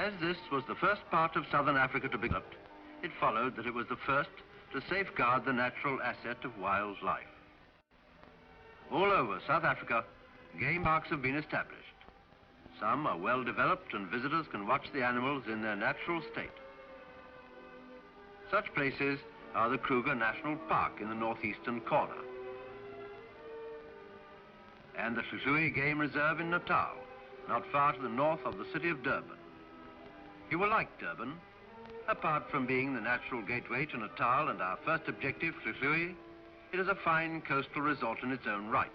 As this was the first part of southern Africa to be developed, it followed that it was the first to safeguard the natural asset of wildlife. All over South Africa, game parks have been established. Some are well developed and visitors can watch the animals in their natural state. Such places are the Kruger National Park in the northeastern corner and the Hluhluwe Game Reserve in Natal, not far to the north of the city of Durban. You will like Durban. Apart from being the natural gateway to Natal and our first objective, Hluhluwe, it is a fine coastal resort in its own right.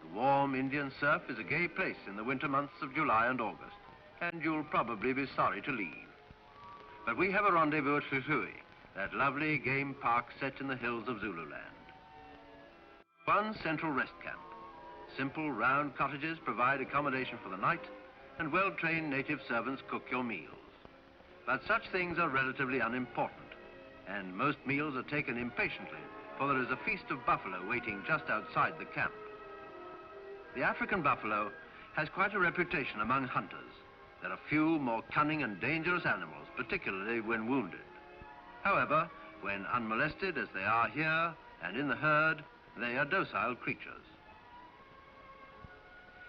The warm Indian surf is a gay place in the winter months of July and August, and you'll probably be sorry to leave. But we have a rendezvous at Hluhluwe, that lovely game park set in the hills of Zululand. One central rest camp. Simple round cottages provide accommodation for the night, and well-trained native servants cook your meals. But such things are relatively unimportant, and most meals are taken impatiently, for there is a feast of buffalo waiting just outside the camp. The African buffalo has quite a reputation among hunters. There are few more cunning and dangerous animals, particularly when wounded. However, when unmolested as they are here and in the herd, they are docile creatures.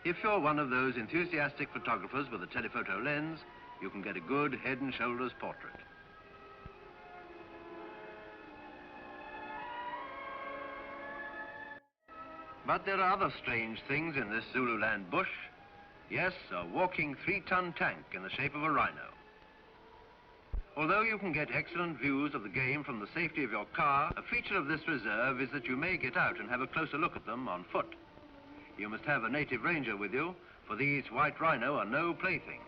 If you're one of those enthusiastic photographers with a telephoto lens, you can get a good head and shoulders portrait. But there are other strange things in this Zululand bush. Yes, a walking 3-ton tank in the shape of a rhino. Although you can get excellent views of the game from the safety of your car, a feature of this reserve is that you may get out and have a closer look at them on foot. You must have a native ranger with you, for these white rhino are no playthings.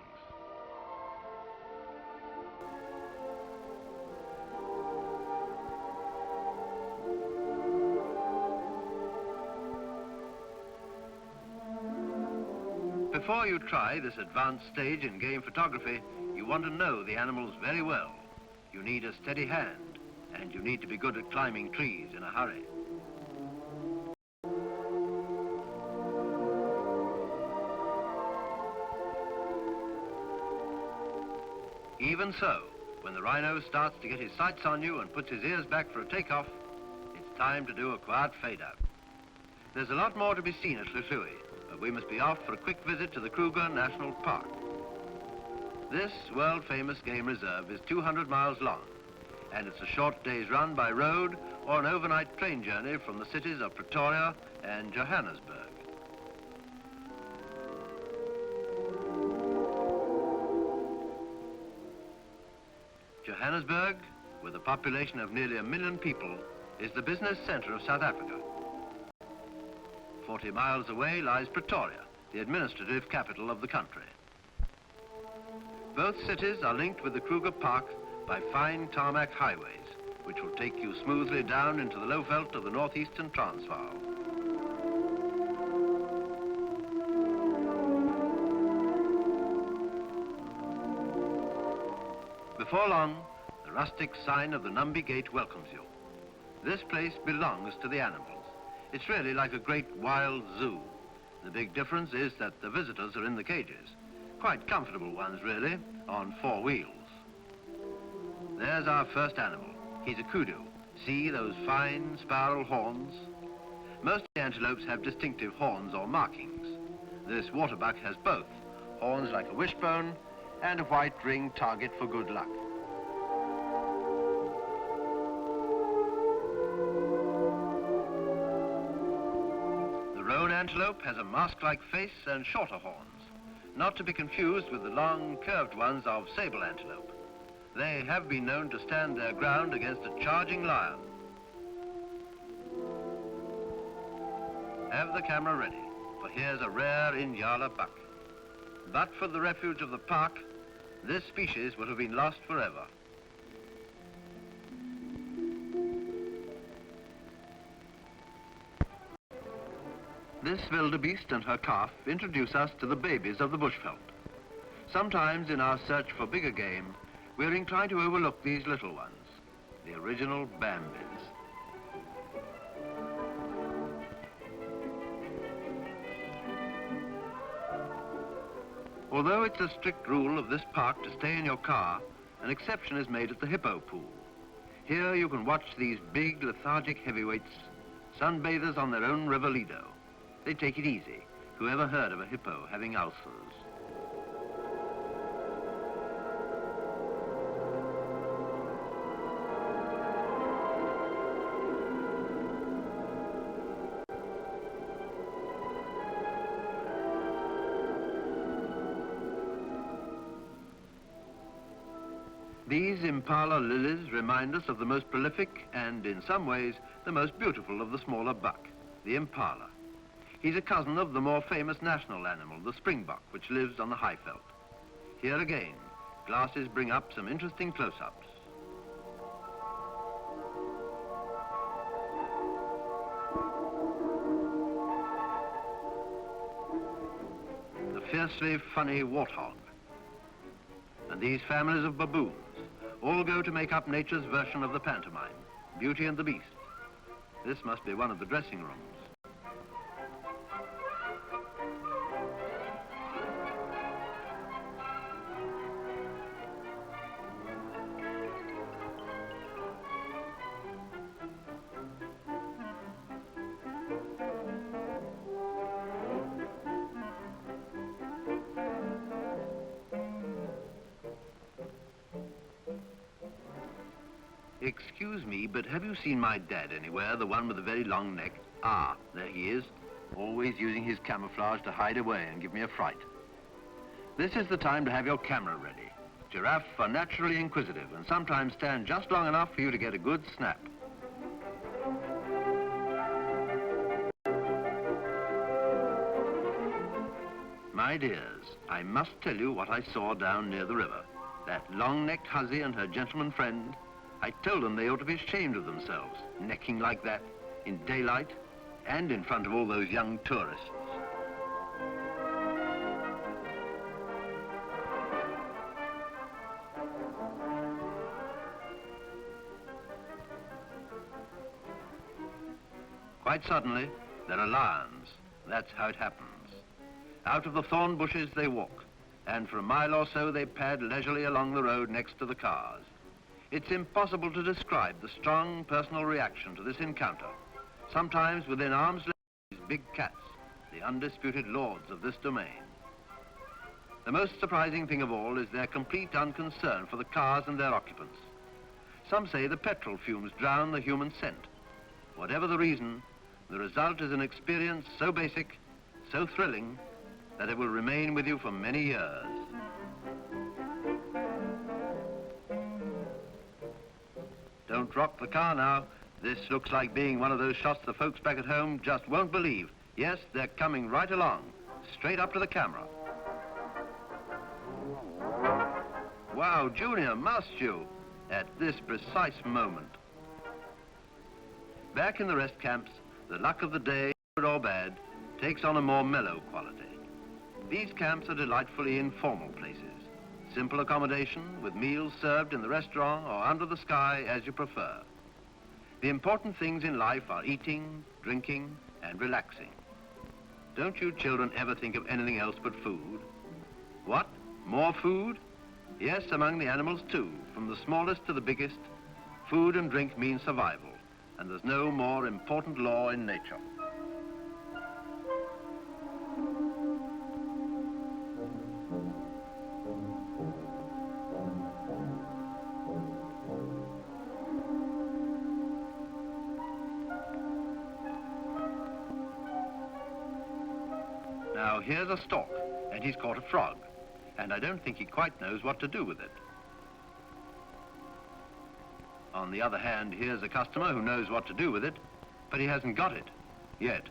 Before you try this advanced stage in game photography, you want to know the animals very well. You need a steady hand, and you need to be good at climbing trees in a hurry. Even so, when the rhino starts to get his sights on you and puts his ears back for a takeoff, it's time to do a quiet fade-out. There's a lot more to be seen at Hluhluwe, but we must be off for a quick visit to the Kruger National Park. This world-famous game reserve is 200 miles long, and it's a short day's run by road or an overnight train journey from the cities of Pretoria and Johannesburg. Johannesburg, with a population of nearly 1 million people, is the business center of South Africa. 40 miles away lies Pretoria, the administrative capital of the country. Both cities are linked with the Kruger Park by fine tarmac highways, which will take you smoothly down into the lowveld of the northeastern Transvaal. Before long, the rustic sign of the Nambi Gate welcomes you. This place belongs to the animals. It's really like a great wild zoo. The big difference is that the visitors are in the cages. Quite comfortable ones, really, on 4 wheels. There's our first animal. He's a kudu. See those fine spiral horns? Most antelopes have distinctive horns or markings. This waterbuck has both, horns like a wishbone and a white ring target for good luck. The roan antelope has a mask-like face and shorter horns, not to be confused with the long, curved ones of sable antelope. They have been known to stand their ground against a charging lion. Have the camera ready, for here's a rare Inyala buck. But for the refuge of the park, this species would have been lost forever. This wildebeest and her calf introduce us to the babies of the bushveld. Sometimes in our search for bigger game, we're inclined to overlook these little ones, the original Bambis. Although it's a strict rule of this park to stay in your car, an exception is made at the hippo pool. Here you can watch these big, lethargic heavyweights, sunbathers on their own river Lido. They take it easy. Who ever heard of a hippo having ulcers? These impala lilies remind us of the most prolific and, in some ways, the most beautiful of the smaller buck, the impala. He's a cousin of the more famous national animal, the springbok, which lives on the Highveld. Here again, glasses bring up some interesting close-ups. The fiercely funny warthog. And these families of baboons all go to make up nature's version of the pantomime, Beauty and the Beast. This must be one of the dressing rooms. Excuse me, but have you seen my dad anywhere, the one with the very long neck? Ah, there he is, always using his camouflage to hide away and give me a fright. This is the time to have your camera ready. Giraffes are naturally inquisitive and sometimes stand just long enough for you to get a good snap. My dears, I must tell you what I saw down near the river. That long-necked hussy and her gentleman friend. I told them they ought to be ashamed of themselves, necking like that, in daylight, and in front of all those young tourists. Quite suddenly, there are lions. That's how it happens. Out of the thorn bushes they walk, and for a mile or so they pad leisurely along the road next to the cars. It's impossible to describe the strong personal reaction to this encounter. Sometimes within arm's length, these big cats, the undisputed lords of this domain. The most surprising thing of all is their complete unconcern for the cars and their occupants. Some say the petrol fumes drown the human scent. Whatever the reason, the result is an experience so basic, so thrilling, that it will remain with you for many years. Don't rock the car now. This looks like being one of those shots the folks back at home just won't believe. Yes, they're coming right along, straight up to the camera. Wow, Junior, must you? At this precise moment. Back in the rest camps, the luck of the day, good or bad, takes on a more mellow quality. These camps are delightfully informal places. Simple accommodation with meals served in the restaurant or under the sky as you prefer. The important things in life are eating, drinking, and relaxing. Don't you children ever think of anything else but food? What? More food? Yes, among the animals too. From the smallest to the biggest, food and drink mean survival, and there's no more important law in nature. Now, here's a stork, and he's caught a frog, and I don't think he quite knows what to do with it. On the other hand, here's a customer who knows what to do with it, but he hasn't got it, yet.